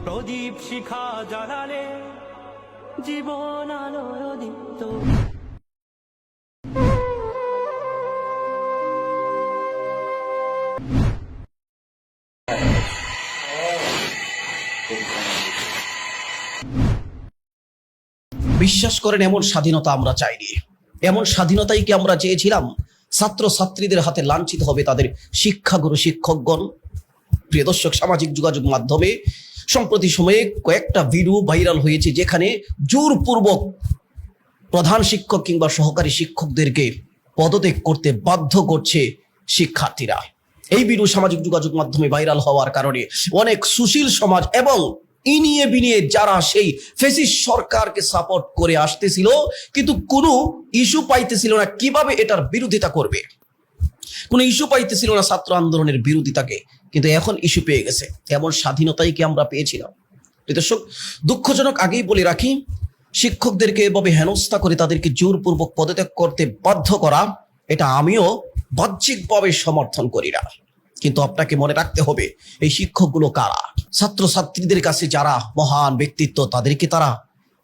প্রদীপ শিখা জ্বালালে জীবন আলোয় দীপ্ত। বিশ্বাস করেন, এমন স্বাধীনতা আমরা চাইনি। এমন স্বাধীনতাই কি আমরা চেয়েছিলাম? ছাত্র ছাত্রীদের হাতে লাঞ্ছিত হবে তাদের শিক্ষাগুরু শিক্ষকগণ। প্রিয় দর্শক, সামাজিক যোগাযোগ মাধ্যমে সম্প্রতি সময়ে কয়েকটা ভিডিও ভাইরাল হয়েছে যেখানে জোরপূর্বক প্রধান শিক্ষক কিংবা সহকারী শিক্ষকদেরকে পদত্যাগ করতে বাধ্য করছে শিক্ষার্থীরা। এই ভিডিও সামাজিক যোগাযোগ মাধ্যমে ভাইরাল হওয়ার কারণে অনেক সুশীল সমাজ এবং ইনিয়ে বিনিয়ে যারা সেই ফ্যাসিস্ট সরকারকে সাপোর্ট করে আসতেছিল কিন্তু কোনো ইস্যু পাইতেছিল না কিভাবে এটার বিরোধিতা করবে, কোনো ইস্যু পাইতেছিল না ছাত্র আন্দোলনের বিরোধিতাকে, কিন্তু এখন ইস্যু পেয়ে গেছে। এমন স্বাধীনতাই কি আমরা পেয়েছিলাম? দর্শক, দুঃখজনক আগেই বলে রাখি, শিক্ষকদেরকে এভাবে হেনস্থা করে তাদেরকে জোরপূর্বক পদত্যাগ করতে বাধ্য করা, এটা আমিও বাহ্যিকভাবে সমর্থন করি না। কিন্তু আপনাকে মনে রাখতে হবে, এই শিক্ষকগুলো কারা? ছাত্র ছাত্রীদের কাছে যারা মহান ব্যক্তিত্ব, তাদেরকে তারা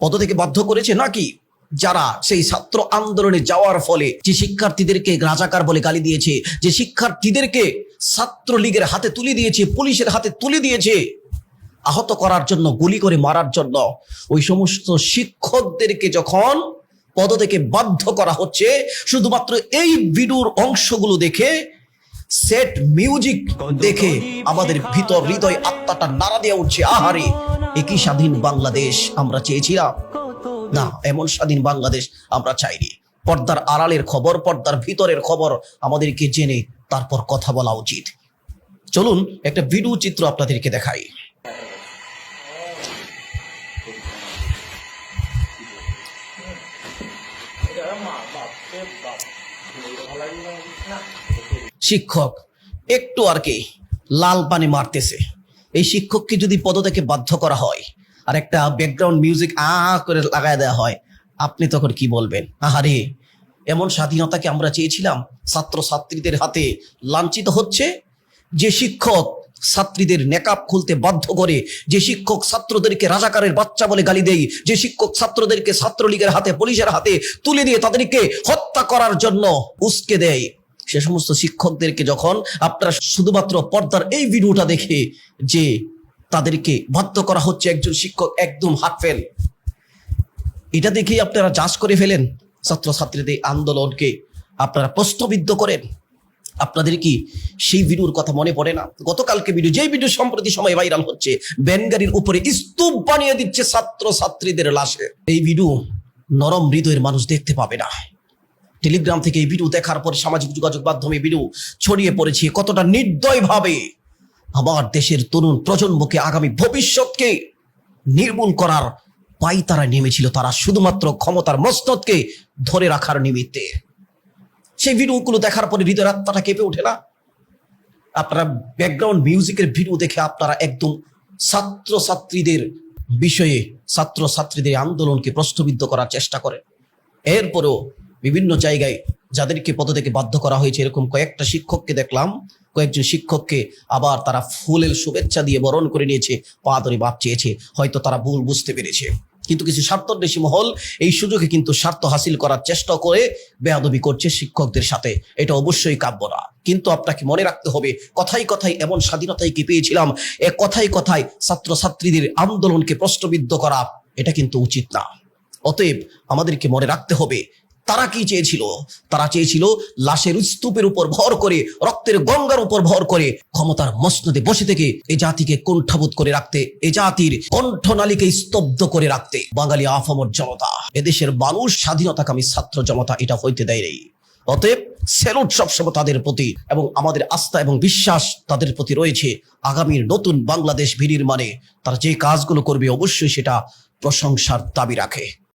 পদত্যাগে বাধ্য করেছে, নাকি যারা সেই ছাত্র আন্দোলনে যাওয়ার ফলে যে শিক্ষার্থীদেরকে রাজাকার বলে গালি দিয়েছে, যে শিক্ষার্থীদেরকে ছাত্রলীগের হাতে তুলে দিয়েছে, পুলিশের হাতে তুলে দিয়েছে আহত করার জন্য, গুলি করে মারার জন্য, ওই সমস্ত শিক্ষকদেরকে যখন পদত্যাগে বাধ্য করা হচ্ছে শুধুমাত্র এই ভিডিওর অংশগুলো দেখে, সেট মিউজিক দেখে আমাদের ভিতর হৃদয় আত্মাটা নাড়া দিয়ে উঠছে, আহারে একই স্বাধীন বাংলাদেশ আমরা চেয়েছিলাম? না, এমন স্বাধীন বাংলাদেশ আমরা চাইনি। পর্দার আড়ালের খবর, পর্দার ভিতরের খবর আমাদেরকে জেনে তারপর কথা বলা উচিত। চলুন একটা ভিডিও চিত্র আপনাদেরকে দেখাই। শিক্ষক একটু আর কি লাল পানি মারতেছে, এই শিক্ষককে যদি পদত্যাগে বাধ্য করা হয় আর একটা ব্যাকগ্রাউন্ড মিউজিক করে লাগায় দেওয়া হয়, আপনি তখন কি বলবেন? আহারে, এমন স্বাধীনতাকে আমরা চেয়েছিলাম? ছাত্র ছাত্রীদের হাতে লাঞ্ছিত হচ্ছে, যে শিক্ষক ছাত্রীদের নেকাব খুলতে বাধ্য করে, যে শিক্ষক ছাত্রদেরকে রাজাকারের বাচ্চা বলে গালি দেয়, যে শিক্ষক ছাত্রদেরকে ছাত্রলীগের হাতে, পুলিশের হাতে তুলে দিয়ে তাদেরকে হত্যা করার জন্য উস্কে দেয়, সে সমস্ত শিক্ষকদেরকে যখন আপনারা শুধুমাত্র পর্দার এই ভিডিওটা দেখে যে তাদেরকে বাধ্য করা হচ্ছে, একজন শিক্ষক একদম হাত ফেল, এটা দেখেই আপনারা জাজ করে ফেলেন ছাত্র ছাত্রীদের আন্দোলনকে, আপনারা প্রশ্নবিদ্ধ করেন। আপনাদের কি সেই ভিডিওর কথা মনে পড়ে না? গতকালকে ভিডিও, যে ভিডিও সম্প্রতি সময় ভাইরাল হচ্ছে, ব্যানগাড়ির উপরে স্তূপ বানিয়ে দিচ্ছে ছাত্র ছাত্রীদের লাশে। এই ভিডিও নরম হৃদয়ের মানুষ দেখতে পাবে না। টেলিগ্রাম থেকে এই ভিডিও দেখার পর সামাজিক যোগাযোগ মাধ্যমে ভিডিও ছড়িয়ে পড়েছে, কতটা নির্দয়ভাবে আমার দেশের তরুণ প্রজন্মকে, আগামী ভবিষ্যৎকে নির্মূল করার পায়তারা নেমেছিল তারা শুধুমাত্র ক্ষমতার মসনদকে ধরে রাখার নিমিত্তে। সেই ভিডিওগুলো দেখার পরে হৃদয়ের আত্মাটা কেঁপে ওঠে না? আপনারা ব্যাকগ্রাউন্ড মিউজিকের ভিডিও দেখে আপনারা একদম ছাত্র ছাত্রীদের বিষয়ে, ছাত্র ছাত্রীদের আন্দোলনকে প্রশ্নবিদ্ধ করার চেষ্টা করেন। এরপরেও বিভিন্ন জায়গায় যাদেরকে পদত্যাগে বাধ্য করা হয়েছে, এরকম কয়েকটা শিক্ষককে দেখলাম, কয়েকজন শিক্ষককে আবার তারা ফুলের শুভেচ্ছা দিয়ে বরণ করে নিয়েছে, পা ধরে বাপ চেয়েছে, হয়তো তারা ভুল বুঝতে পেরেছে। কিন্তু কিছু স্বার্থন্বেষী মহল এই সুযোগে কিন্তু স্বার্থ হাসিল করার চেষ্টা করে বেয়াদবি করছে শিক্ষকদের সাথে, এটা অবশ্যই কাম্য না। কিন্তু আপনাকে মনে রাখতে হবে, কথায় কথায় এমন স্বাধীনতাই কি পেয়েছিলাম, কথায় কথায় ছাত্র ছাত্রীদের আন্দোলনকে প্রশ্নবিদ্ধ করা, এটা কিন্তু উচিত না। অতএব আমাদেরকে মনে রাখতে হবে, তারা কি চেয়েছিল? তারা চেয়েছিল লাশের স্তূপের উপর ভর করে, রক্তের গঙ্গার উপর ভর করে ক্ষমতার মসনদে বসে থেকে এই জাতিকে কুণ্ঠাবোধ করে রাখতে, এই জাতির কণ্ঠনালীকে স্তব্ধ করে রাখতে। বাঙালি আফামর জনতা, এদেশের মানুষ স্বাধীনতাকামী ছাত্র জনতা এটা হইতে দেয় নেই। অতএব স্যালুট সবসময় তাদের প্রতি, এবং আমাদের আস্থা এবং বিশ্বাস তাদের প্রতি রয়েছে। আগামীর নতুন বাংলাদেশ বিনির্মাণে তারা যে কাজগুলো করবে অবশ্যই সেটা প্রশংসার দাবি রাখে।